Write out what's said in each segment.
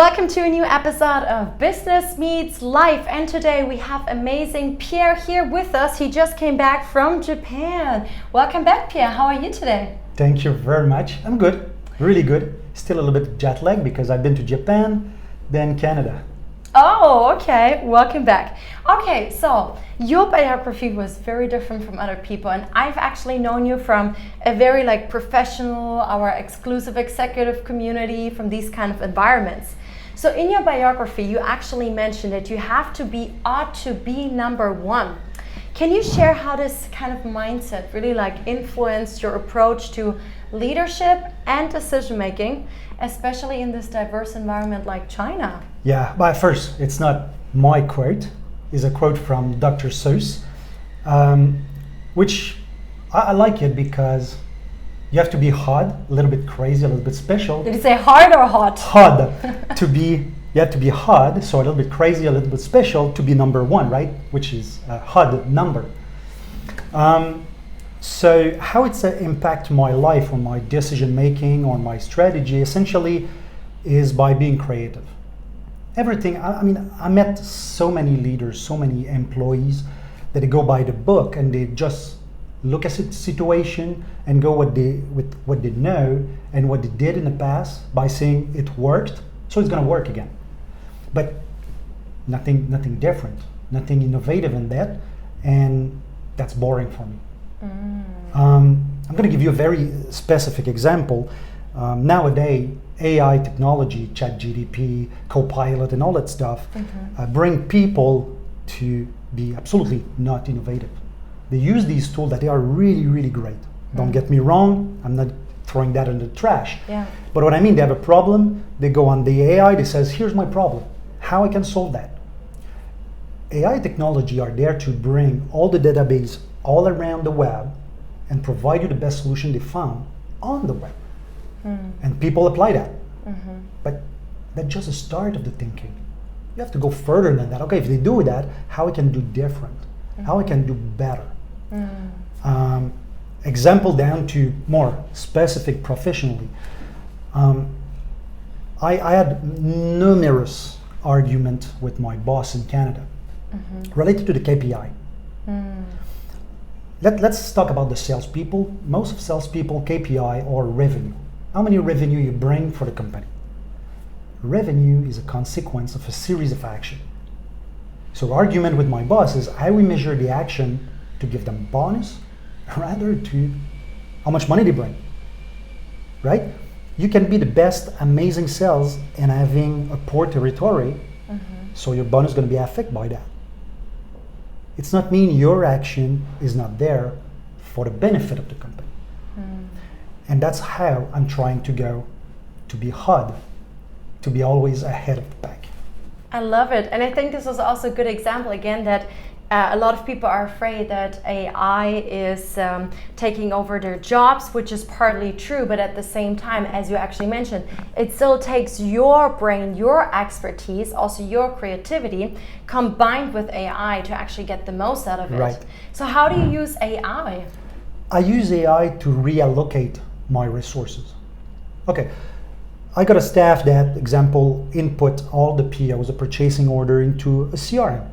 Welcome to a new episode of Business Meets Life, and today we have amazing Pierre here with us. He just came back from Japan. Welcome back, Pierre. How are you today? Thank you very much. I'm good, really good. Still a little bit jet lag because I've been to Japan, then Canada. Oh, okay. Welcome back. Okay, so your biography was very different from other people, and I've actually known you from a very professional, our exclusive executive community, from these kind of environments. So in your biography, you actually mentioned that you ought to be number one. Can you share how this kind of mindset really influenced your approach to leadership and decision making, especially in this diverse environment like China? Yeah, but first, it's not my quote. It's a quote from Dr. Seuss, which I like it because you have to be hard, a little bit crazy, a little bit special. Did you say hard or hot? Hard. You have to be hard, so a little bit crazy, a little bit special to be number one, right? Which is a hard number. So how it's impact my life, on my decision making, on my strategy, essentially is by being creative. Everything, I met so many leaders, so many employees that they go by the book and they just look at the situation and go with what they know and what they did in the past by saying it worked, so it's going to work again. But nothing different, nothing innovative in that, and that's boring for me. I'm going to give you a very specific example. Nowadays, AI technology, ChatGPT, Copilot, and all that stuff bring people to be absolutely not innovative. They use these tools that they are really, really great. Don't get me wrong, I'm not throwing that in the trash. Yeah. But what I mean, they have a problem, they go on the AI, they says, here's my problem, how I can solve that. AI technology are there to bring all the database all around the web and provide you the best solution they found on the web. And people apply that. But that's just the start of the thinking. You have to go further than that. Okay, if they do that, how I can do different, how I can do better. Example down to more specific professionally. I had numerous arguments with my boss in Canada related to the KPI. Let's talk about the salespeople. Most of salespeople KPI or revenue. How many revenue you bring for the company? Revenue is a consequence of a series of action. So argument with my boss is how we measure the action to give them bonus rather to how much money they bring, right? You can be the best amazing sales and having a poor territory, so your bonus is going to be affected by that. It's not mean your action is not there for the benefit of the company. And that's how I'm trying to go to be hard, to be always ahead of the pack. I love it. And I think this is also a good example again that a lot of people are afraid that AI is taking over their jobs, which is partly true, but at the same time, as you actually mentioned, it still takes your brain, your expertise, also your creativity, combined with AI to actually get the most out of it. Right. So how do you use AI? I use AI to reallocate my resources. Okay, I got a staff that, example, input all the POs, a purchasing order, into a CRM.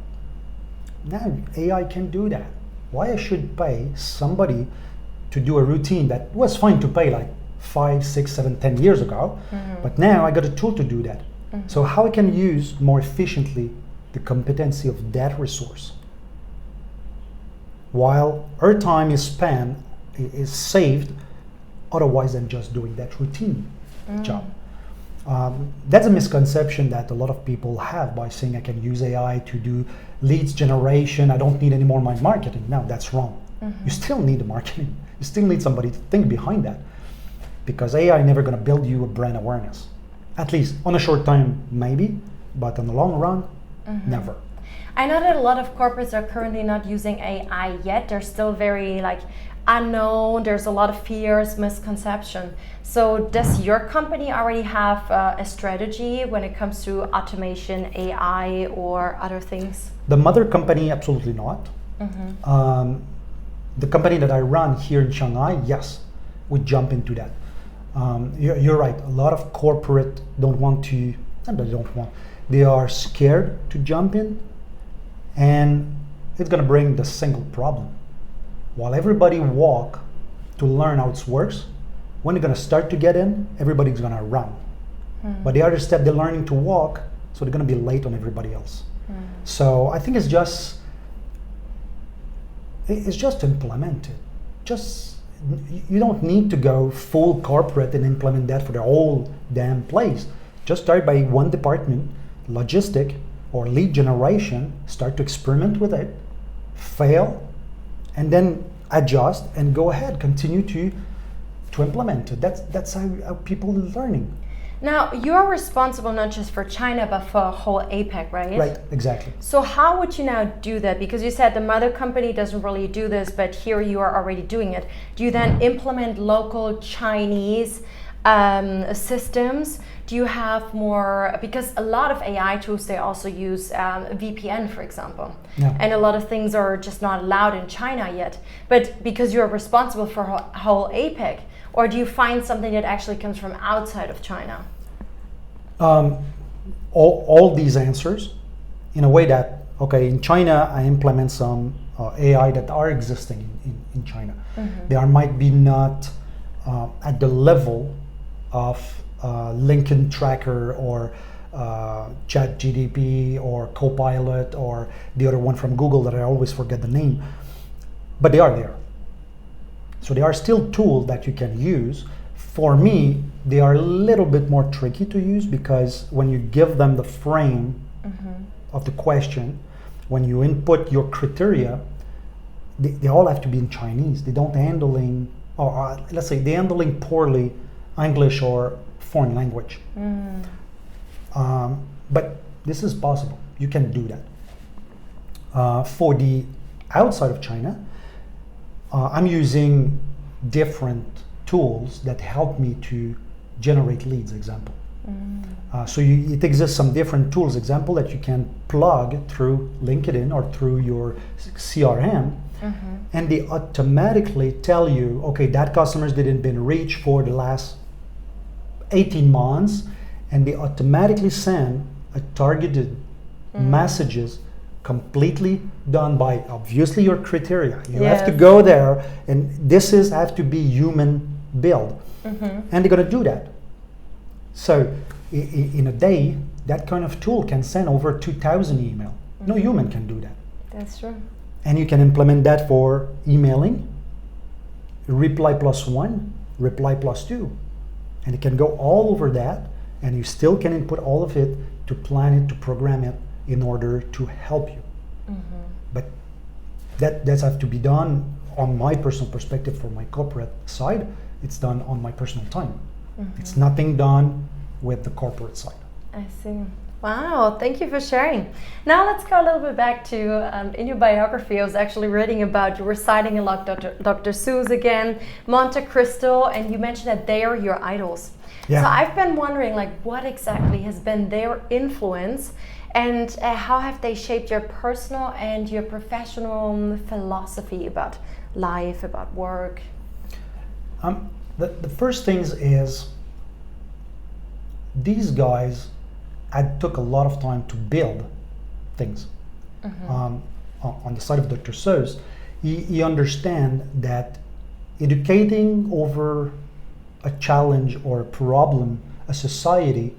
Now AI can do that. Why I should pay somebody to do a routine that was fine to pay 5, 6, 7, 10 years ago, but now I got a tool to do that. So how I can use more efficiently the competency of that resource, while her time is spent, is saved, otherwise than just doing that routine job. That's a misconception that a lot of people have by saying I can use AI to do leads generation, I don't need any more my marketing. No, that's wrong. You still need the marketing. You still need somebody to think behind that, because AI never going to build you a brand awareness. At least on a short time, maybe, but in the long run, never. I know that a lot of corporates are currently not using AI yet. They're still very unknown. There's a lot of fears, misconception. So does your company already have a strategy when it comes to automation, AI, or other things? The mother company, absolutely not. The company that I run here in Shanghai, yes, we jump into that. You're right. A lot of corporate don't want to and they don't want. They are scared to jump in, and it's going to bring the single problem. While everybody walk to learn how it works, when they're going to start to get in, everybody's going to run. But the other step, they're learning to walk, so they're going to be late on everybody else. So I think it's just implemented. You don't need to go full corporate and implement that for the whole damn place. Just start by one department, logistic or lead generation, start to experiment with it, fail, and then adjust and go ahead, continue to implement it. That's how people are learning. Now, you're responsible not just for China, but for whole APAC, right? Right, exactly. So how would you now do that? Because you said the mother company doesn't really do this, but here you are already doing it. Do you then implement local Chinese systems? Do you have more, because a lot of AI tools, they also use VPN, for example. Yeah. And a lot of things are just not allowed in China yet. But because you're responsible for whole APAC, or do you find something that actually comes from outside of China? All these answers in a way that, okay, in China, I implement some AI that are existing in China. They might be not at the level of Lincoln Tracker or ChatGPT or Copilot or the other one from Google that I always forget the name, but they are there. So they are still tools that you can use. For me, they are a little bit more tricky to use because when you give them the frame of the question, when you input your criteria, they all have to be in Chinese. They don't handling, or let's say they're handling poorly English or foreign language. But this is possible. You can do that. For the outside of China, I'm using different tools that help me to generate leads, example. So it exists some different tools, example, that you can plug through LinkedIn or through your CRM, and they automatically tell you, okay, that customers didn't been reached for the last 18 months, and they automatically send a targeted messages completely done by obviously your criteria. You have to go there, and this have to be human build, and they're going to do that. So in a day, that kind of tool can send over 2,000 email. No human can do that. That's true. And you can implement that for emailing, reply +1, reply +2, and it can go all over that, and you still can input all of it to plan it, to program it in order to help you. But that's have to be done on my personal perspective. For my corporate side, it's done on my personal time. It's nothing done with the corporate side. I see. Wow, thank you for sharing. Now let's go a little bit back to, in your biography, I was actually reading about you were citing a lot Dr. Seuss again, Monte Cristo, and you mentioned that they are your idols. Yeah. So I've been wondering, like, what exactly has been their influence, and how have they shaped your personal and your professional philosophy about life, about work? The first things is these guys took a lot of time to build things. On the side of Dr. Seuss, he understand that educating over a challenge or a problem, a society,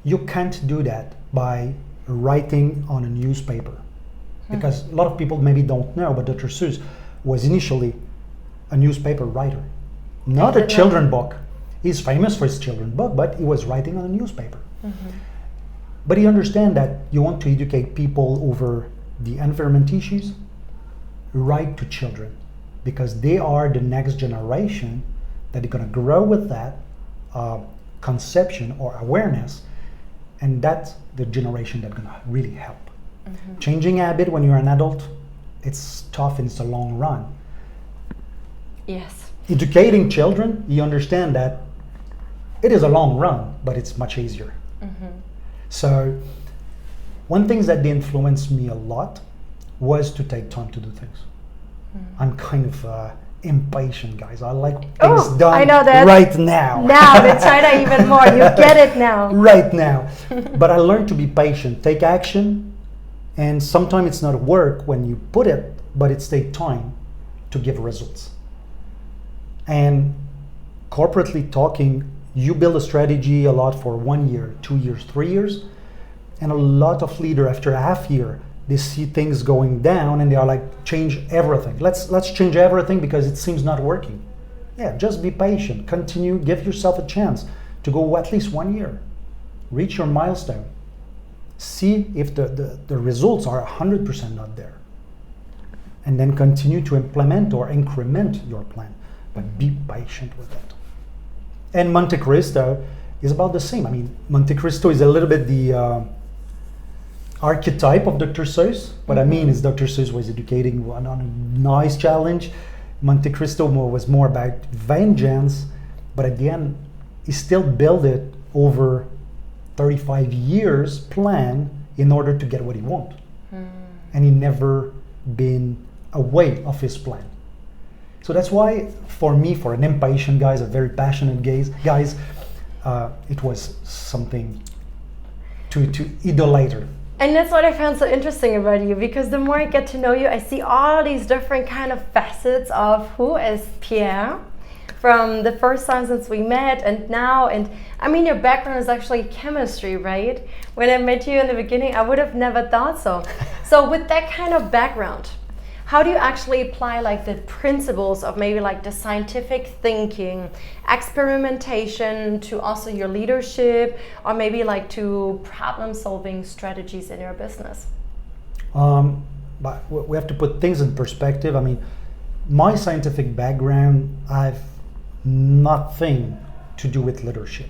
you can't do that by writing on a newspaper. Because a lot of people maybe don't know, but Dr. Seuss was initially a newspaper writer, not a children book. He's famous for his children book, but he was writing on a newspaper. But he understand that you want to educate people over the environment issues, write to children, because they are the next generation that are going to grow with that conception or awareness, and that's the generation that's going to really help. Changing habit when you're an adult, it's tough and it's a long run. Yes. Educating children, you understand that it is a long run, but it's much easier. So one thing that influenced me a lot was to take time to do things. I'm kind of impatient, guys. I like things Oh, done I know that. right now. Now, in China even more. You get it now. Right now. But I learned to be patient, take action, and sometimes it's not work when you put it, but it takes time to give results. And corporately talking, you build a strategy a lot for 1 year, 2 years, 3 years, and a lot of leaders after a half year, they see things going down and they are like, change everything. Let's change everything because it seems not working. Yeah, just be patient, continue, give yourself a chance to go at least 1 year, reach your milestone, see if the results are 100% not there, and then continue to implement or increment your plan, but be patient with it. And Monte Cristo is about the same. I mean, Monte Cristo is a little bit the archetype of Dr. Seuss. What I mean is Dr. Seuss was educating on a nice challenge. Monte Cristo was more about vengeance, but at the end, he still built it over 35 years plan in order to get what he wanted. And he never been away of his plan. So that's why, for me, for an impatient guy, a very passionate guys, it was something to idolate. And that's what I found so interesting about you, because the more I get to know you, I see all these different kind of facets of who is Pierre, from the first time since we met and now. And I mean, your background is actually chemistry, right? When I met you in the beginning, I would have never thought so. So with that kind of background, how do you actually apply like the principles of maybe like the scientific thinking, experimentation to also your leadership, or maybe like to problem solving strategies in your business? But we have to put things in perspective. I mean, my scientific background, I've nothing to do with leadership.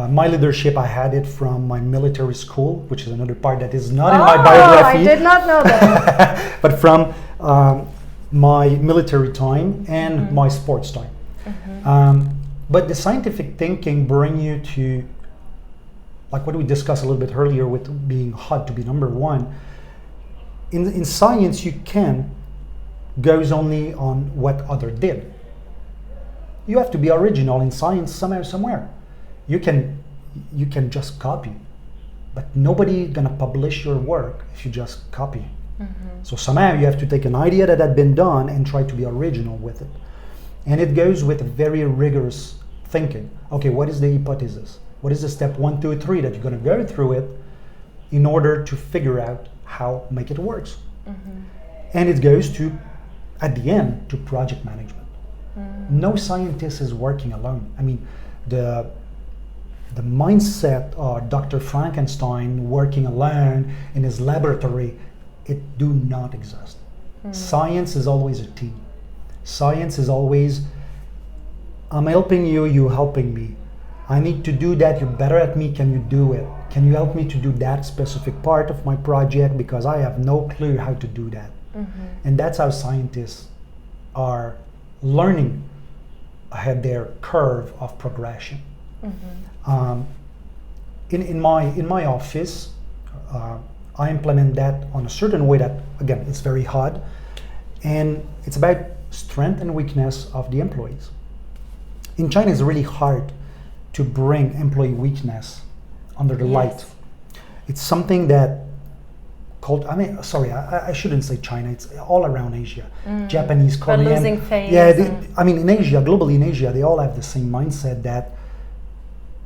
My leadership, I had it from my military school, which is another part that is not in my biography. I did not know that. But from my military time and my sports time. But the scientific thinking bring you to, like what we discussed a little bit earlier with being hot to be number one. In science, you can goes only on what other did. You have to be original in science somehow, somewhere. You can just copy, but nobody gonna publish your work if you just copy. So somehow you have to take an idea that had been done and try to be original with it. And it goes with a very rigorous thinking. Okay, what is the hypothesis? What is the step 1, 2, 3 that you're gonna go through it in order to figure out how make it works? And it goes to, at the end, to project management. No scientist is working alone. I mean, the mindset of Dr. Frankenstein working alone in his laboratory, it do not exist. Science is always a team. Science is always, I'm helping you, you helping me. I need to do that, you're better at me, can you do it? Can you help me to do that specific part of my project, because I have no clue how to do that. And that's how scientists are learning ahead their curve of progression. In my office, I implement that on a certain way that, again, it's very hard, and it's about strength and weakness of the employees. In China, it's really hard to bring employee weakness under the light. It's something that called, I shouldn't say China, it's all around Asia. Japanese, Korean. But losing face. Yeah, in Asia, globally in Asia, they all have the same mindset that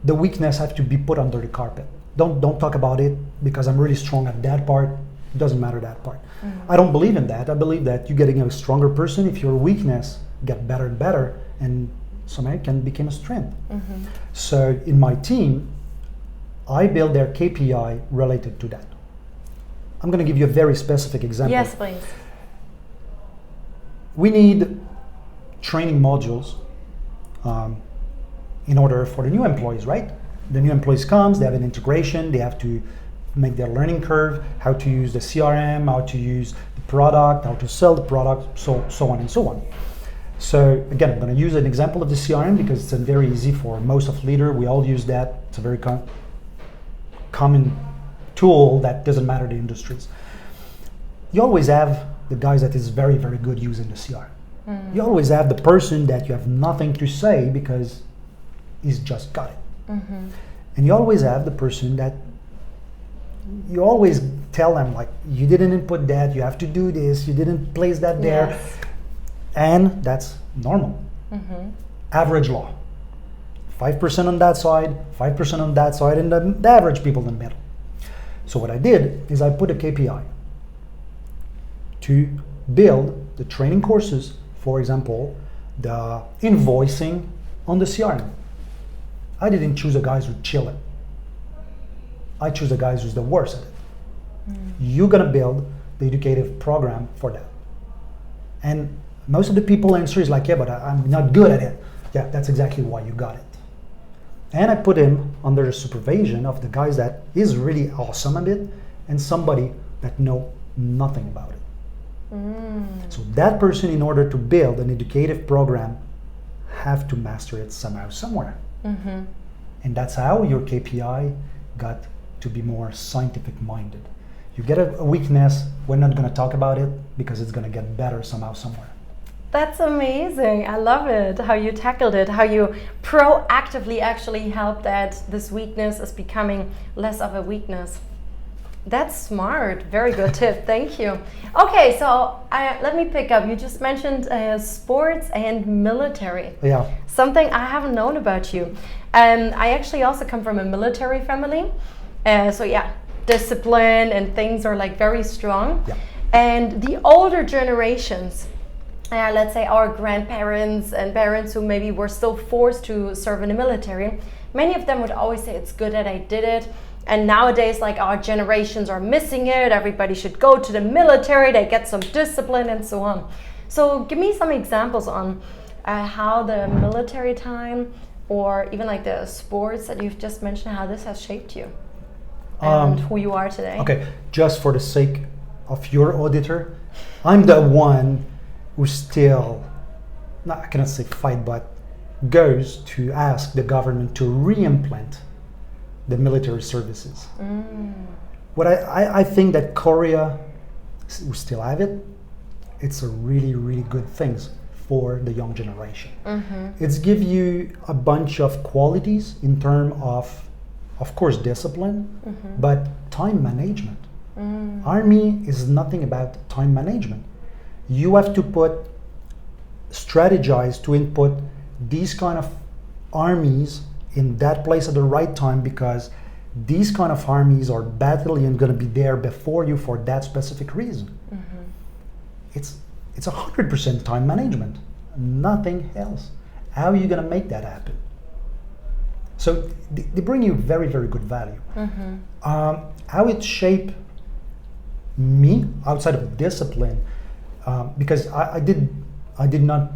the weakness have to be put under the carpet. Don't talk about it because I'm really strong at that part. It doesn't matter that part. I don't believe in that. I believe that you're getting a stronger person if your weakness get better and better, and somehow it can become a strength. So in my team, I build their KPI related to that. I'm going to give you a very specific example. Yes, please. We need training modules in order for the new employees, right? The new employees comes, they have an integration, they have to make their learning curve, how to use the CRM, how to use the product, how to sell the product, so on and so on. So again, I'm going to use an example of the CRM because it's very easy for most of leaders. We all use that. It's a very common tool that doesn't matter the industries. You always have the guys that is very, very good using the CRM. You always have the person that you have nothing to say because he's just got it. And you always have the person that you always tell them, like, you didn't input that, you have to do this, you didn't place that there. Yes. And that's normal. Average law. 5% on that side, 5% on that side, and the average people in the middle. So what I did is I put a KPI to build the training courses, for example, the invoicing on the CRM. I didn't choose the guys who chill it. I choose the guys who's the worst at it. You're gonna build the educative program for that. And most of the people answer is like, yeah, but I'm not good at it. Yeah, that's exactly why you got it. And I put him under the supervision of the guys that is really awesome at it and somebody that know nothing about it. So that person, in order to build an educative program, have to master it somehow, somewhere. And that's how your KPI got to be more scientific minded. You get a weakness, we're not going to talk about it because it's going to get better somehow, somewhere. That's amazing. I love it, how you tackled it, how you proactively actually helped that this weakness is becoming less of a weakness. That's smart. Very good tip. Thank you. Okay, so let me pick up. You just mentioned sports and military. Yeah. Something I haven't known about you. I actually also come from a military family. So yeah, discipline and things are like very strong. Yeah. And the older generations, let's say our grandparents and parents who maybe were still forced to serve in the military, many of them would always say it's good that I did it. And nowadays, like, our generations are missing it. Everybody should go to the military. They get some discipline and so on. So give me some examples on how the military time or even like the sports that you've just mentioned, how this has shaped you and who you are today. Okay, just for the sake of your auditor, I'm the one who still, I cannot say fight, but goes to ask the government to re-implement the military services. What I think that Korea, who still have it, it's a really, really good thing for the young generation. It's give you a bunch of qualities in terms of course, discipline, but time management. Army is nothing about time management. You have to strategize to input these kind of armies in that place at the right time, because these kind of armies or battalion going to be there before you for that specific reason. It's 100% time management, nothing else. How are you going to make that happen? So they bring you very, very good value. How it shaped me outside of discipline, because I did not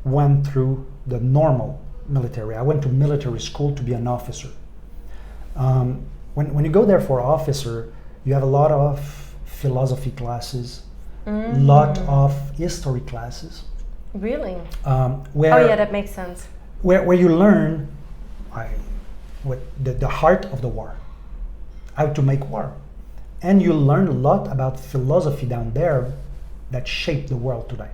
went through the normal military. I went to military school to be an officer. When you go there for officer, you have a lot of philosophy classes, lot of history classes. Really? Where, oh yeah, that makes sense. Where you learn the heart of the war, how to make war. And you learn a lot about philosophy down there that shaped the world today.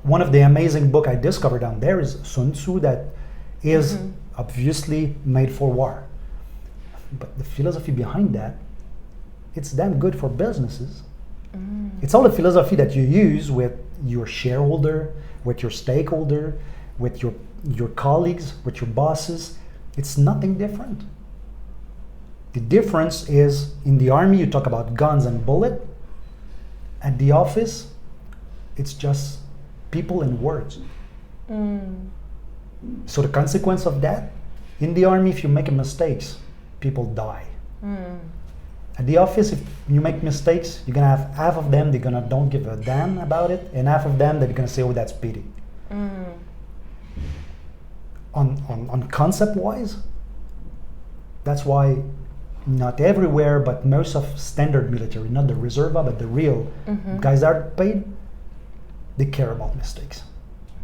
One of the amazing book I discovered down there is Sun Tzu, that is obviously made for war. But the philosophy behind that, it's damn good for businesses. It's all the philosophy that you use with your shareholder, with your stakeholder, with your colleagues, with your bosses. It's nothing different. The difference is, in the army you talk about guns and bullet. At the office, it's just people and words. So the consequence of that, in the army, if you make mistakes, people die. At the office, if you make mistakes, you're gonna have half of them, they're gonna don't give a damn about it, and half of them, they're gonna say, oh, that's pity. On concept-wise, that's why not everywhere, but most of standard military, not the reserva, but the real guys that are paid, they care about mistakes.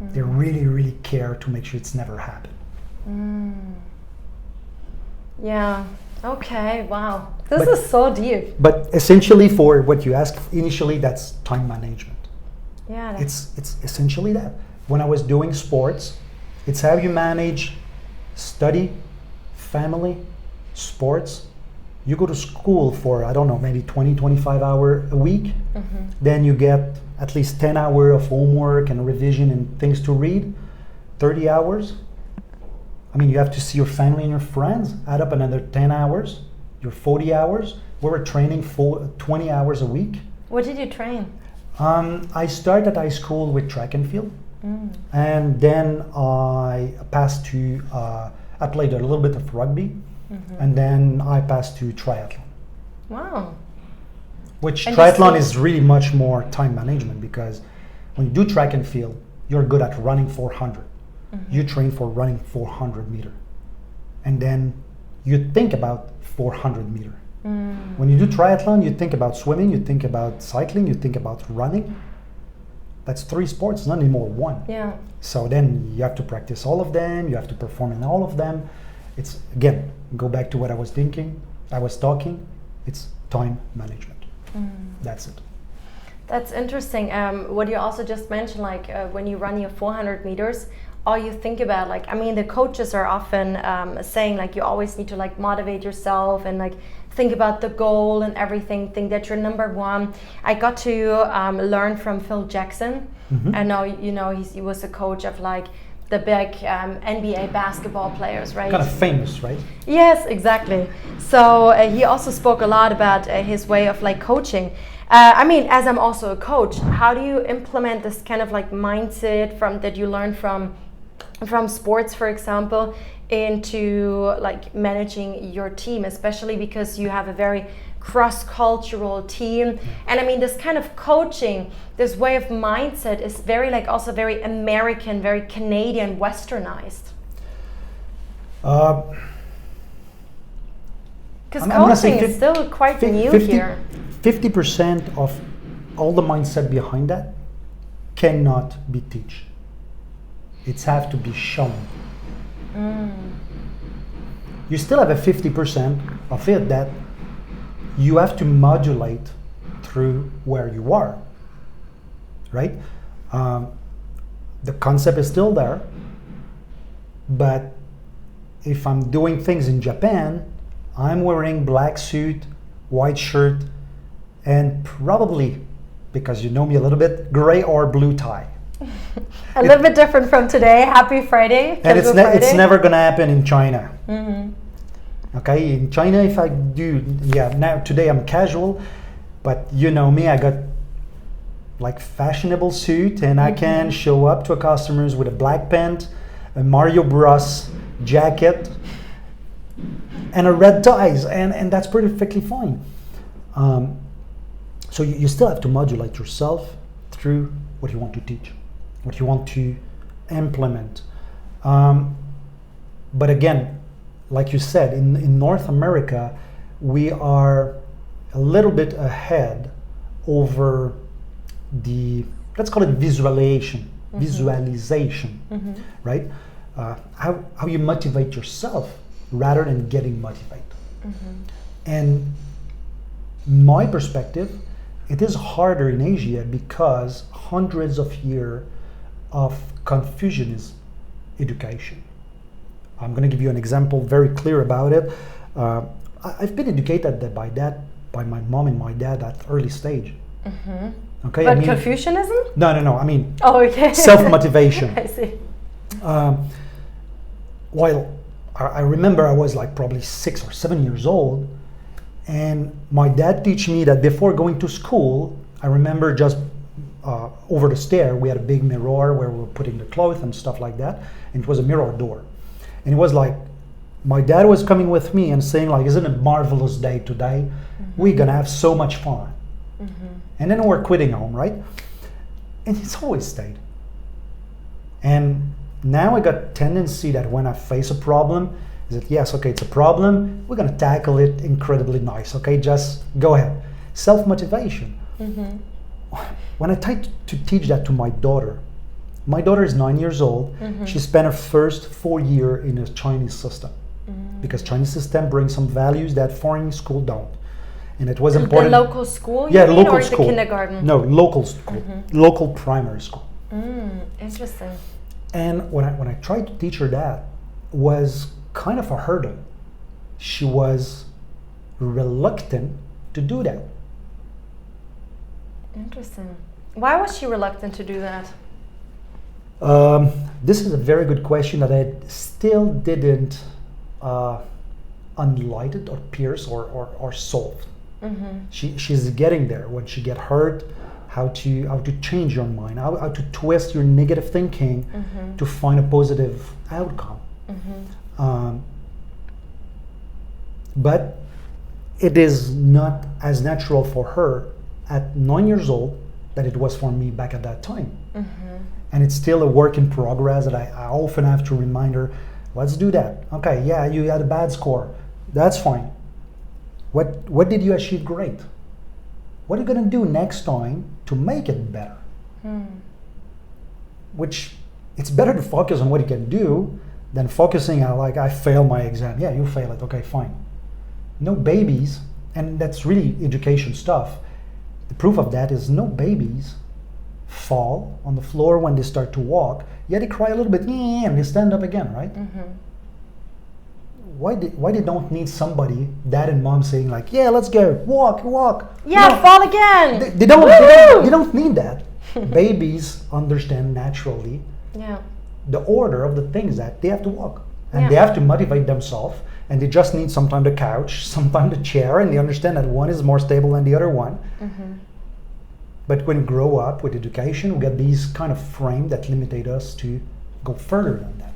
They really, really care to make sure it's never happened. Yeah. Okay. Wow. This is so deep. But essentially, for what you asked initially, that's time management. Yeah. It's essentially that. When I was doing sports, it's how you manage study, family, sports. You go to school for, I don't know, maybe 20, 25 hours a week. Then you get at least 10 hours of homework and revision and things to read, 30 hours. I mean, you have to see your family and your friends, add up another 10 hours, your 40 hours. We were training for 20 hours a week. What did you train? I started high school with track and field. And then I passed to, I played a little bit of rugby. And then I passed to triathlon. Wow. Which And triathlon is really much more time management, because when you do track and field, you're good at running 400. You train for running 400 meter. And then you think about 400 meter. When you do triathlon, you think about swimming, you think about cycling, you think about running. That's 3 sports, not anymore 1. Yeah. So then you have to practice all of them, you have to perform in all of them. It's, again, go back to what I was talking, it's time management. That's it. That's interesting. What you also just mentioned, like when you run your 400 meters, all you think about, like, I mean, the coaches are often saying, like, you always need to, like, motivate yourself and, like, think about the goal and everything, think that you're number one. I got to learn from Phil Jackson. I know, you know, he was the coach of, like, the big NBA basketball players, right? Kind of famous, right? Yes, exactly. So he also spoke a lot about his way of, like, coaching. I mean, as I'm also a coach, how do you implement this kind of, like, mindset that you learn from sports, for example, into, like, managing your team, especially because you have a very cross-cultural team? And I mean, this kind of coaching, this way of mindset is very, like, also very American, very Canadian, westernized. Because coaching is still quite new here. 50% of all the mindset behind that cannot be taught. It's have to be shown. You still have a 50% of it that you have to modulate through where you are, right? The concept is still there, but if I'm doing things in Japan, I'm wearing black suit, white shirt, and probably, because you know me a little bit, gray or blue tie. A little bit different from today. Happy Friday. And it's never going to happen in China. Okay, in China, if I do, now today I'm casual, but you know me, I got like fashionable suit, and I can show up to a customers with a black pant, a Mario Bros jacket, and a red ties, and that's perfectly fine. So you still have to modulate yourself through what you want to teach, what you want to implement. But again, like you said, in North America, we are a little bit ahead over the, let's call it visualization, right? How you motivate yourself rather than getting motivated. And my perspective, it is harder in Asia because hundreds of years of Confucianism education. I'm going to give you an example very clear about it. I've been educated by my mom and my dad at early stage. Okay, but Confucianism? No. I mean, okay. Self-motivation. I see. While I remember I was like probably 6 or 7 years old, and my dad teach me that before going to school, I remember just over the stair, we had a big mirror where we were putting the clothes and stuff like that, and it was a mirror door. And it was like, my dad was coming with me and saying like, isn't it a marvelous day today? We're gonna have so much fun. And then we're quitting home, right? And it's always stayed. And now I got tendency that when I face a problem, is that yes, okay, it's a problem, we're gonna tackle it incredibly nice, okay, just go ahead. Self-motivation. When I try to teach that to my daughter is 9 years old. She spent her first 4 years in a Chinese system because Chinese system brings some values that foreign school don't. and it was The important. local school, you Yeah, mean, local or school. the kindergarten? No, local school, local primary school. Interesting. And when I tried to teach her that, was kind of a hurdle. She was reluctant to do that. Interesting. Why was she reluctant to do that? This is a very good question that I still didn't unlight it or pierce or solve. She's getting there. When she get hurt, how to change your mind, how to twist your negative thinking to find a positive outcome. But it is not as natural for her at 9 years old that it was for me back at that time. And it's still a work in progress that I often have to remind her, let's do that. Okay, yeah, you had a bad score. That's fine. What did you achieve great? What are you going to do next time to make it better? Which, it's better to focus on what you can do than focusing on, like, I failed my exam. Yeah, you fail it. Okay, fine. No babies, and that's really education stuff. The proof of that is no babies fall on the floor when they start to walk. Yeah, they cry a little bit, and they stand up again, right? Why they don't need somebody, dad and mom, saying like, yeah, let's go, walk. Yeah, fall again. They don't need that. Babies understand naturally the order of the things that they have to walk, and they have to motivate themselves, and they just need sometimes the couch, sometimes the chair, and they understand that one is more stable than the other one. But when we grow up with education, we get these kind of frame that limitate us to go further than that.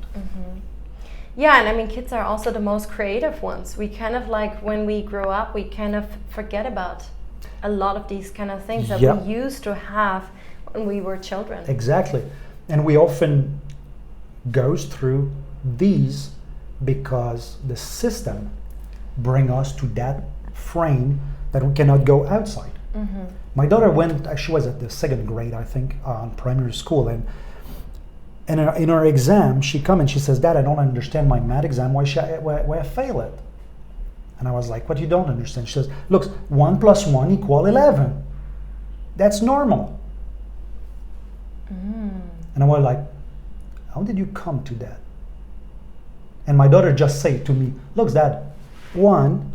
Yeah, and I mean, kids are also the most creative ones. We kind of, like, when we grow up, we kind of forget about a lot of these kind of things that we used to have when we were children. Exactly. And we often goes through these because the system bring us to that frame that we cannot go outside. My daughter she was at the 2nd grade, I think, on primary school, and in her exam, she come and she says, Dad, I don't understand my math exam, why I fail it? And I was like, what you don't understand? She says, look, 1 + 1 = 11. That's normal. And I was like, how did you come to that? And my daughter just said to me, look, Dad, 1,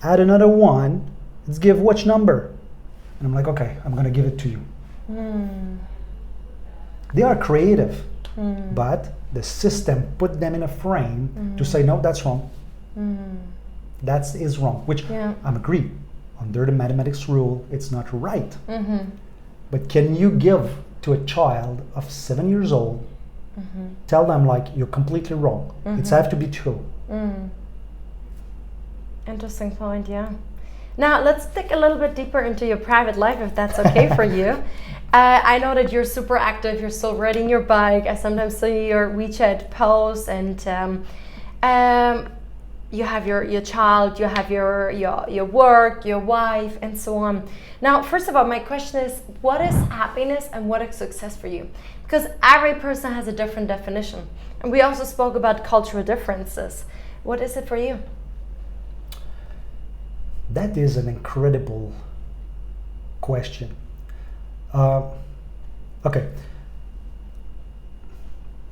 add another 1, let's give which number? And I'm like, okay, I'm going to give it to you. They are creative, but the system put them in a frame to say, no, that's wrong. That is wrong, which I'm agree. Under the mathematics rule, it's not right. But can you give to a child of 7 years old, tell them, like, you're completely wrong. It's have to be true. Interesting point, yeah. Now, let's dig a little bit deeper into your private life, if that's okay for you. I know that you're super active. You're still riding your bike. I sometimes see your WeChat posts, and you have your child, you have your work, your wife, and so on. Now, first of all, my question is, what is happiness and what is success for you? Because every person has a different definition. And we also spoke about cultural differences. What is it for you? That is an incredible question. Okay.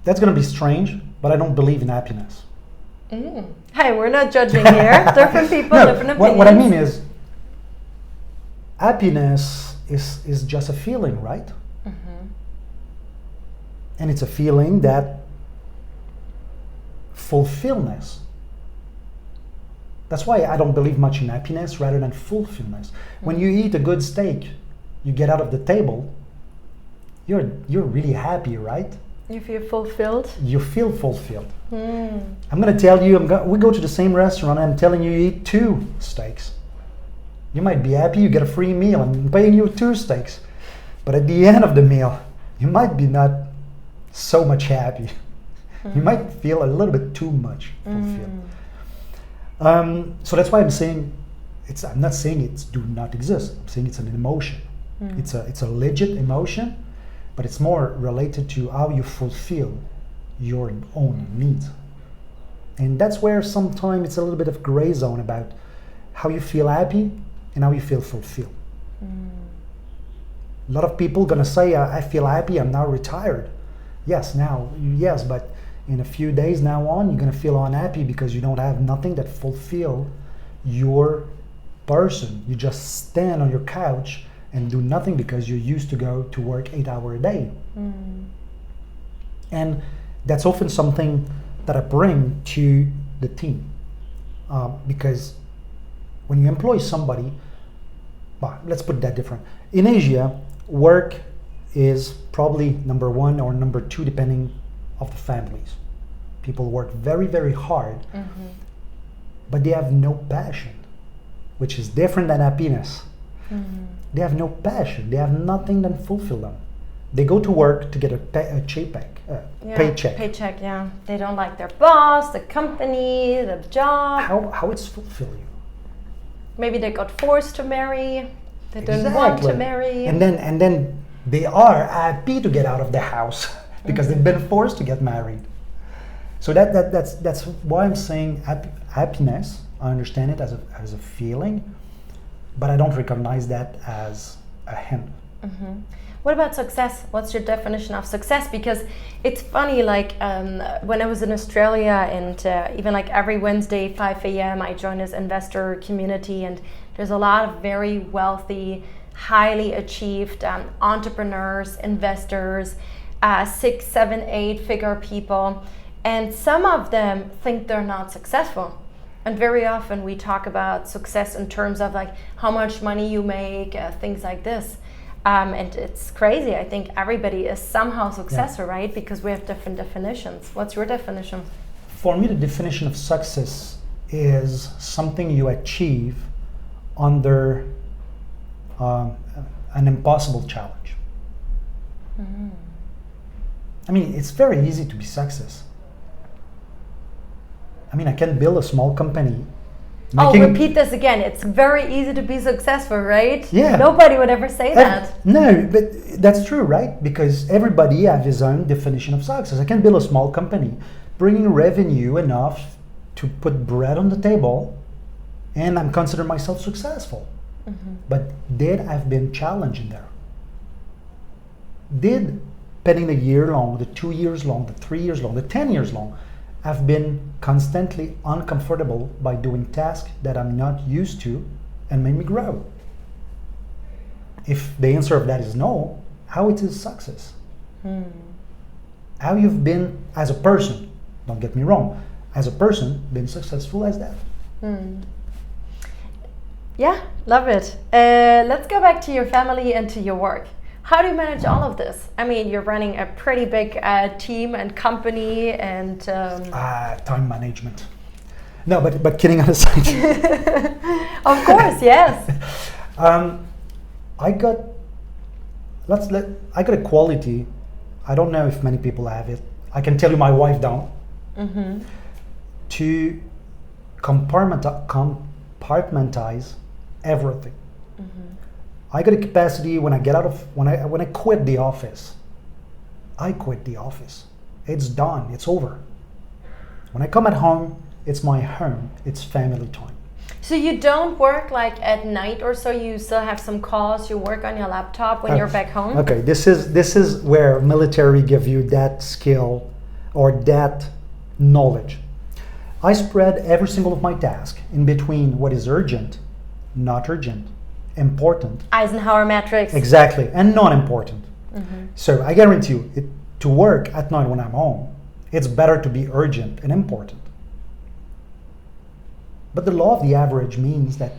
That's going to be strange, but I don't believe in happiness. Hey, we're not judging here. Different people, different opinions. What I mean is, happiness is just a feeling, right? And it's a feeling that fulfillness. That's why I don't believe much in happiness rather than fulfillment. When you eat a good steak, you get out of the table, you're really happy, right? You feel fulfilled? You feel fulfilled. I'm going to tell you, we go to the same restaurant, and I'm telling you, you eat 2 steaks. You might be happy, you get a free meal, I'm paying you 2 steaks. But at the end of the meal, you might be not so much happy. You might feel a little bit too much fulfilled. So that's why I'm saying, I'm not saying it do not exist. I'm saying it's an emotion. It's a legit emotion, but it's more related to how you fulfill your own needs. And that's where sometimes it's a little bit of gray zone about how you feel happy and how you feel fulfilled. A lot of people gonna say, I feel happy, I'm now retired. Yes, but in a few days now on, you're gonna feel unhappy because you don't have nothing that fulfill your person. You just stand on your couch and do nothing because you used to go to work 8 hours a day. And that's often something that I bring to the team. Because when you employ somebody, well, let's put that different. In Asia, work is probably number one or number two, depending of the families. People work very, very hard, but they have no passion, which is different than happiness. They have no passion. They have nothing that fulfill them. They go to work to get a paycheck. Paycheck, yeah. They don't like their boss, the company, the job. How it's fulfill you? Maybe they got forced to marry. They didn't want to marry. And then they are happy to get out of the house because they've been forced to get married. So that's why I'm saying happiness. I understand it as a feeling, but I don't recognize that as a hint. What about success? What's your definition of success? Because it's funny, like when I was in Australia, and even like every Wednesday 5 a.m. I join this investor community, and there's a lot of very wealthy, highly achieved entrepreneurs, investors, 6, 7, 8 figure people, and some of them think they're not successful. And very often we talk about success in terms of like how much money you make, things like this. And it's crazy. I think everybody is somehow successful, right? Because we have different definitions. What's your definition? For me, the definition of success is something you achieve under an impossible challenge. I mean, it's very easy to be success. I mean, I can build a small company. Repeat this again. It's very easy to be successful, right? Yeah. Nobody would ever say that. No, but that's true, right? Because everybody has his own definition of success. I can build a small company, bringing revenue enough to put bread on the table, and I'm consider myself successful. But did I've been challenged in there? Did, spending the year long, the 2 years long, the 3 years long, the 10 years long, I've been constantly uncomfortable by doing tasks that I'm not used to and made me grow? If the answer of that is no, how it is success? How you've been as a person, don't get me wrong, as a person, been successful as that? Yeah, love it. Let's go back to your family and to your work. How do you manage all of this? I mean, you're running a pretty big team and company, and time management. No, but kidding aside. Of course, yes. I got a quality. I don't know if many people have it. I can tell you, my wife don't. To compartmentalize everything. I got a capacity when I get out of when I quit the office. I quit the office. It's done. It's over. When I come at home, it's my home. It's family time. So you don't work like at night or so? You still have some calls. You work on your laptop when you're back home. Okay, this is where military give you that skill or that knowledge. I spread every single of my tasks in between what is urgent, not urgent, important. Eisenhower matrix. Exactly, and not important. So I guarantee you, to work at night when I'm home, it's better to be urgent and important. But the law of the average means that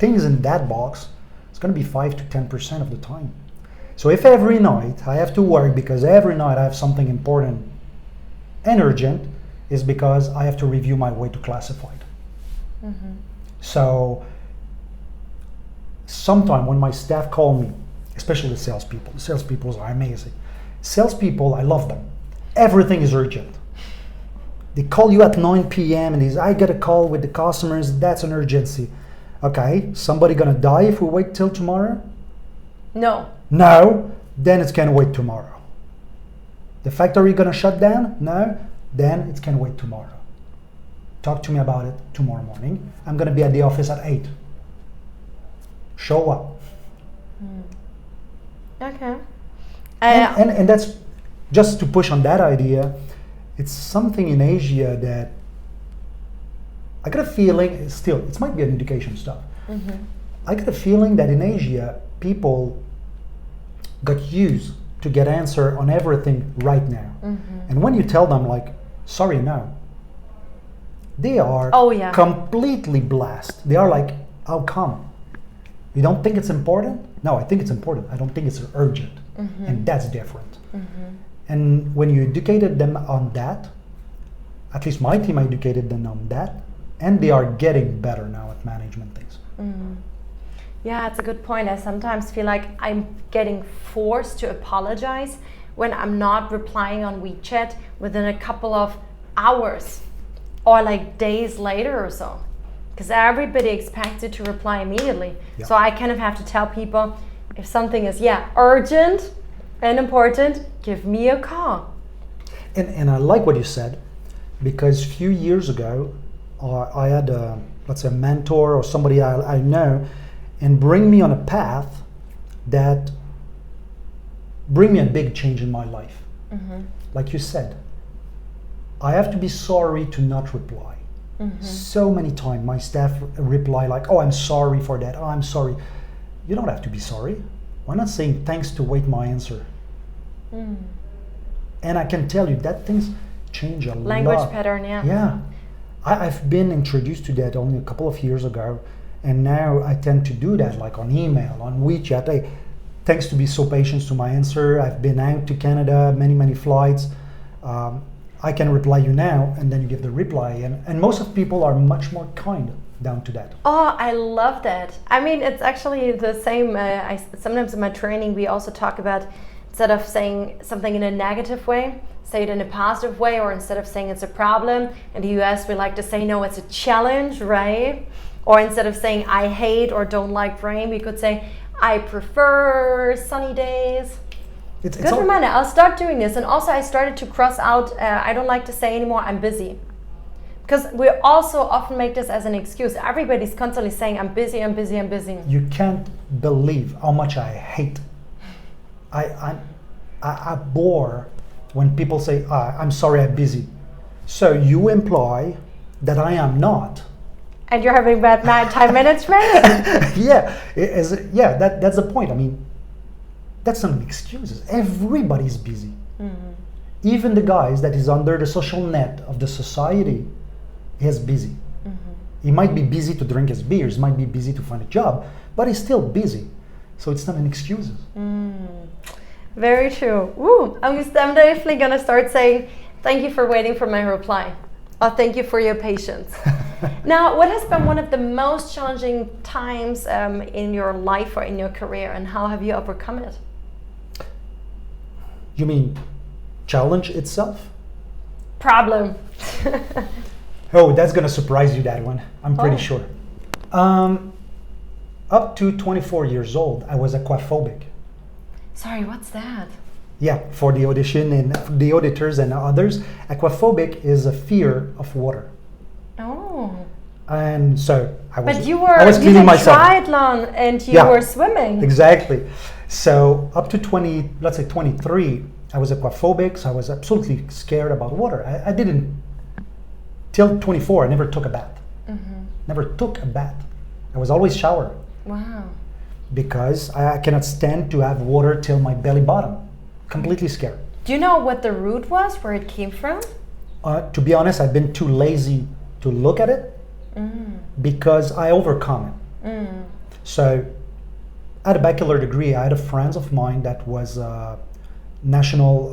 things in that box is going to be 5 to 10% of the time. So if every night I have to work because every night I have something important and urgent, is because I have to review my way to classified. So sometime when my staff call me, especially the salespeople are amazing. Salespeople, I love them. Everything is urgent. They call you at 9 p.m. and I get a call with the customers, that's an urgency. Okay, somebody gonna die if we wait till tomorrow? No. No, then it's gonna wait tomorrow. The factory gonna shut down? No, then it's gonna wait tomorrow. Talk to me about it tomorrow morning. I'm gonna be at the office at 8. show up. Okay. And that's just to push on that idea. It's something in Asia that I got a feeling, still, it might be an education stuff. I got a feeling that in Asia, people got used to get answer on everything right now. And when you tell them like, sorry, no, they are completely blessed. They are like, how come? You don't think it's important? No, I think it's important. I don't think it's urgent. And that's different. And when you educated them on that, at least my team educated them on that, and they are getting better now at management things. Yeah, it's a good point. I sometimes feel like I'm getting forced to apologize when I'm not replying on WeChat within a couple of hours or like days later or so. Because everybody expects you to reply immediately. Yeah. So I kind of have to tell people, if something is urgent and important, give me a call. And I like what you said, because a few years ago, I had let's say a mentor or somebody I know, and bring me on a path that bring me a big change in my life. Like you said, I have to be sorry to not reply. So many times my staff reply like, oh, I'm sorry for that. Oh, I'm sorry. You don't have to be sorry. Why not saying thanks to wait my answer? And I can tell you that things change a lot. Language pattern, yeah. Yeah. I've been introduced to that only a couple of years ago, and now I tend to do that like on email, on WeChat. Hey, thanks to be so patient to my answer. I've been out to Canada, many flights. I can reply you now, and then you give the reply. And most of people are much more kind down to that. Oh, I love that. I mean, it's actually the same. Sometimes in my training, we also talk about, instead of saying something in a negative way, say it in a positive way, or instead of saying it's a problem. In the US, we like to say, no, it's a challenge, right? Or instead of saying I hate or don't like rain, we could say I prefer sunny days. It's Good reminder. I'll start doing this. And also I started to cross out, I don't like to say anymore, I'm busy. Because we also often make this as an excuse. Everybody's constantly saying, I'm busy, I'm busy, I'm busy. You can't believe how much I hate. I bore when people say, I'm sorry, I'm busy. So you imply that I am not. And you're having bad time management? That's the point. I mean, that's not an excuse. Everybody's busy. Even the guys that is under the social net of the society is busy. He might be busy to drink his beers, might be busy to find a job, but he's still busy. So it's not an excuse. Very true. Ooh, I'm definitely going to start saying, thank you for waiting for my reply. Or thank you for your patience. Now, what has been one of the most challenging times in your life or in your career, and how have you overcome it? You mean challenge itself? Problem. Oh, that's going to surprise you, that one. I'm pretty sure. Up to 24 years old, I was aquaphobic. Sorry, what's that? Yeah, for the audition and the auditors and others, aquaphobic is a fear of water. Oh. And so I was. But you cleaning did myself. triathlon and you were swimming. Exactly. So up to 23, I was aquaphobic. So I was absolutely scared about water. I didn't. Till 24, I never took a bath. Never took a bath. I was always shower. Wow. Because I cannot stand to have water till my belly bottom. Completely scared. Do you know what the root was, where it came from? To be honest, I've been too lazy to look at it because I overcome it. So, at a bachelor degree, I had a friend of mine that was national,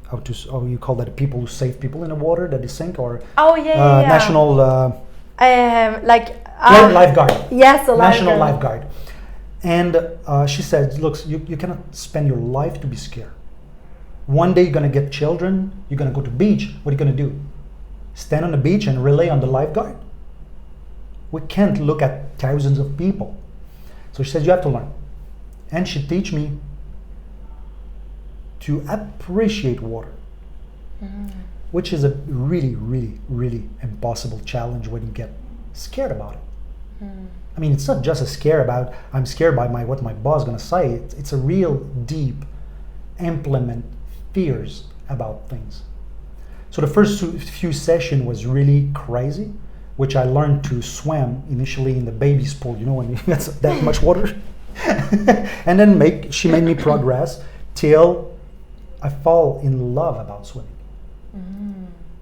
how you call that, people who save people in the water that they sink, or national lifeguard. Yes, a lifeguard. National lifeguard. And she said, look, you cannot spend your life to be scared. One day you're going to get children, you're going to go to the beach. What are you going to do? Stand on the beach and rely on the lifeguard? We can't look at thousands of people. So she says, you have to learn. And she teach me to appreciate water, which is a really, really, really impossible challenge when you get scared about it. I mean, it's not just a scare about I'm scared by what my boss is gonna say. It's a real deep implement fears about things. So the first few sessions was really crazy, which I learned to swim initially in the baby's pool, when you get that much water. And then she made me progress till I fall in love about swimming.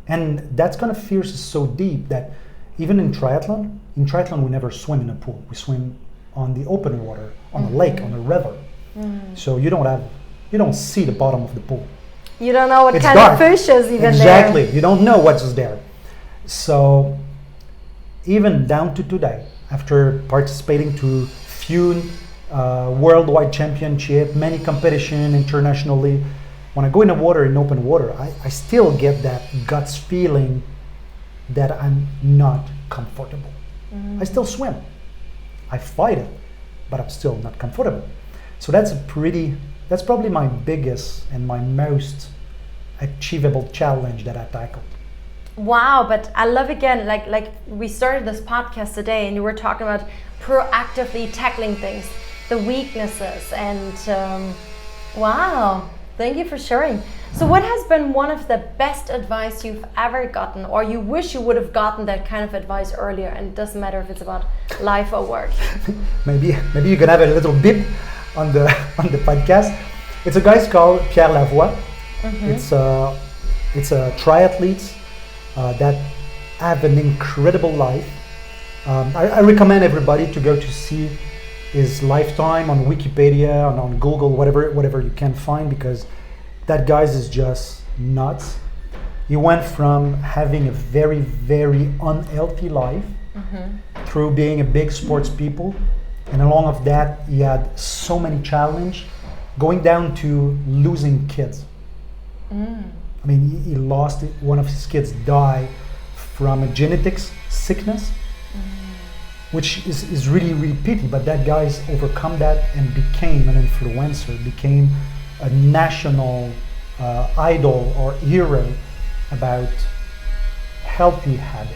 And that kind of fears is so deep that even in triathlon we never swim in a pool. We swim on the open water, on a lake, on a river. So you don't see the bottom of the pool. You don't know what It's kind dark. of fish is even Exactly. there. You don't know what's there. So even down to today, after participating to few worldwide championship, many competition internationally, when I go in the water, in open water, I still get that guts feeling that I'm not comfortable. I still swim. I fight it, but I'm still not comfortable. So that's probably my biggest and my most achievable challenge that I tackled. Wow, but I love again, like we started this podcast today and you were talking about proactively tackling things, the weaknesses, and wow, thank you for sharing. So what has been one of the best advice you've ever gotten, or you wish you would have gotten that kind of advice earlier, and it doesn't matter if it's about life or work? Maybe you can have a little bit on the podcast. It's a guy called Pierre. It's a triathlete that have an incredible life. I recommend everybody to go to see his lifetime on Wikipedia, on Google, whatever you can find, because that guy is just nuts. He went from having a very, very unhealthy life through being a big sports people, and along of that he had so many challenges, going down to losing kids. I mean, he lost it. One of his kids died from a genetics sickness, which is really, really pity. But that guy's overcome that and became an influencer, became a national idol or hero about healthy habit.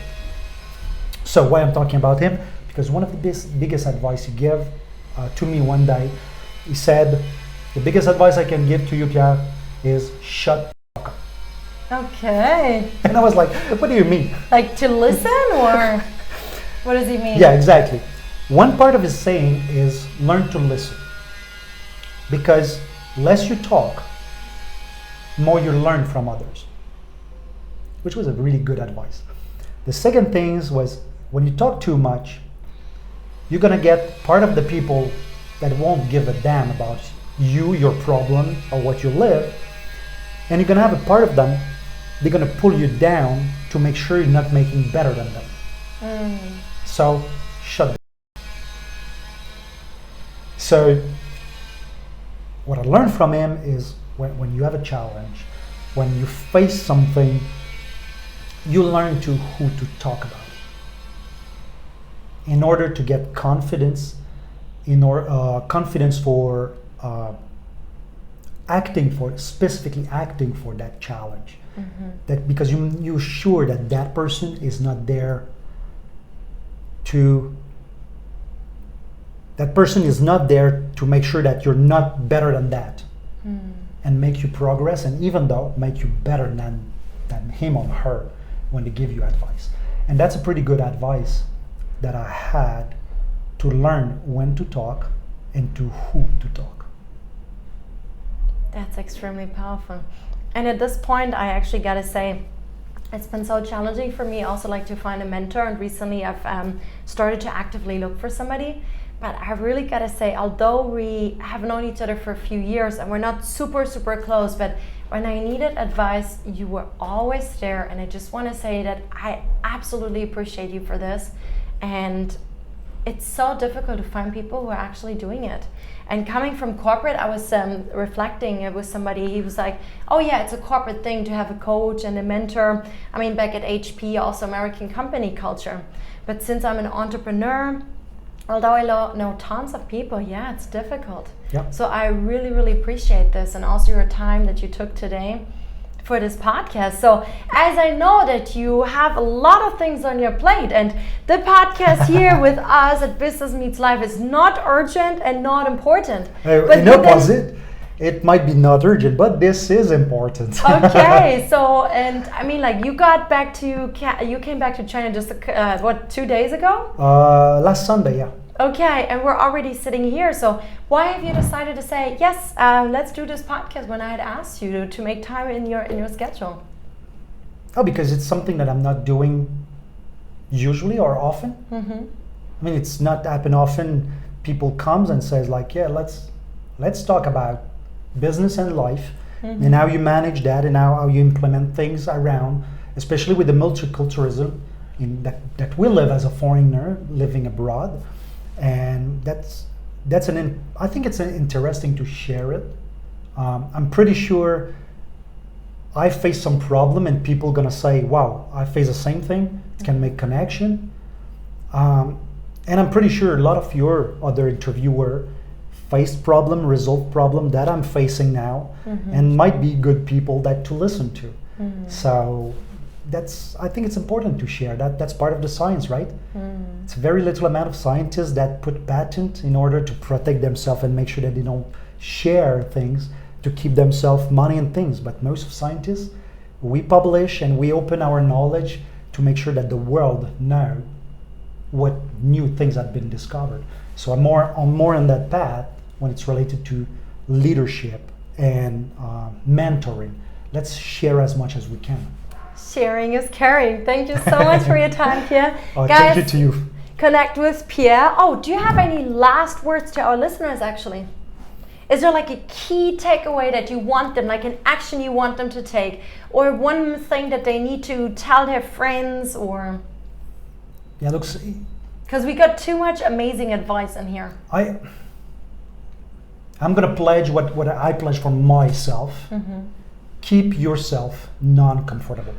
So why I'm talking about him? Because one of the biggest advice he gave to me one day, he said, the biggest advice I can give to you, Pierre, is shut the fuck up. Okay. And I was like, what do you mean? Like to listen, or what does he mean? Yeah, exactly. One part of his saying is learn to listen. Because less you talk, more you learn from others. Which was a really good advice. The second thing was, when you talk too much, you're gonna get part of the people that won't give a damn about you, your problem, or what you live. And you're gonna have a part of them, they're gonna pull you down to make sure you're not making better than them. So shut up. So what I learned from him is when you have a challenge, when you face something, you learn to who to talk about in order to get confidence, confidence for specifically acting for that challenge. That because you're sure that person is not there to make sure that you're not better than that, and make you progress, and even though make you better than him or her when they give you advice. And that's a pretty good advice that I had to learn when to talk and to who to talk. That's extremely powerful. And at this point, I actually gotta say, it's been so challenging for me also like to find a mentor, and recently I've started to actively look for somebody. But I really gotta say, although we have known each other for a few years and we're not super close, but when I needed advice, you were always there. And I just wanna say that I absolutely appreciate you for this. And it's so difficult to find people who are actually doing it. And coming from corporate, I was reflecting with somebody. He was like, oh yeah, it's a corporate thing to have a coach and a mentor. I mean, back at HP, also American company culture. But since I'm an entrepreneur, although I know tons of people, yeah, it's difficult. Yep. So I really appreciate this, and also your time that you took today for this podcast. So as I know that you have a lot of things on your plate, and the podcast here with us at Business Meets Life is not urgent and not important. But in opposite, it might be not urgent, but this is important. Okay, so, and I mean, like, you came back to China just 2 days ago? Last Sunday, yeah. Okay, and we're already sitting here. So why have you decided to say yes? Let's do this podcast when I had asked you to make time in your schedule. Oh, because it's something that I'm not doing usually or often. Mm-hmm. I mean, it's not happen often. People comes and says like, yeah, let's talk about business and life, mm-hmm. and how you manage that, and how you implement things around, especially with the multiculturalism that we live as a foreigner living abroad. And I think it's interesting to share it. I'm pretty sure I face some problem and people gonna say, wow, I face the same thing. It can make connection. And I'm pretty sure a lot of your other interviewer faced problem, resolved problem that I'm facing now, mm-hmm. and might be good people that to listen to. Mm-hmm. So I think it's important to share that. That's part of the science, right? Mm. It's a very little amount of scientists that put patent in order to protect themselves and make sure that they don't share things to keep themselves money and things. But most of scientists, we publish and we open our knowledge to make sure that the world know what new things have been discovered. So I'm more on that path when it's related to leadership and mentoring. Let's share as much as we can. Sharing is caring. Thank you so much for your time, Pierre. Guys, thank you to you. Connect with Pierre. Oh, do you have any last words to our listeners, actually? Is there like a key takeaway that you want them, like an action you want them to take, or one thing that they need to tell their friends, or? Yeah, look. Because we got too much amazing advice in here. I'm gonna pledge what I pledge for myself. Mm-hmm. Keep yourself non-comfortable.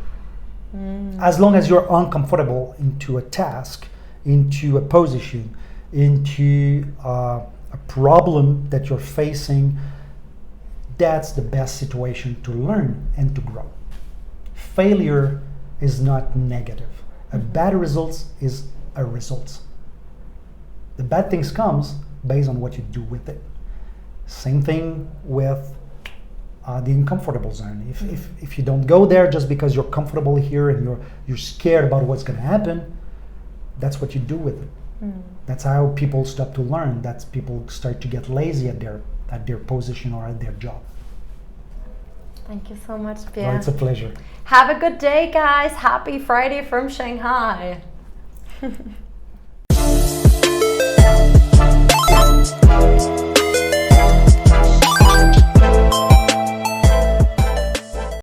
As long as you're uncomfortable into a task, into a position, into a problem that you're facing, that's the best situation to learn and to grow. Failure is not negative. A bad result is a result. The bad things comes based on what you do with it. Same thing with the uncomfortable zone. If you don't go there just because you're comfortable here and you're scared about what's going to happen, that's what you do with it. That's how people stop to learn. That's people start to get lazy at their position or at their job. Thank you so much, Pierre. Oh, it's a pleasure. Have a good day, guys. Happy Friday from Shanghai.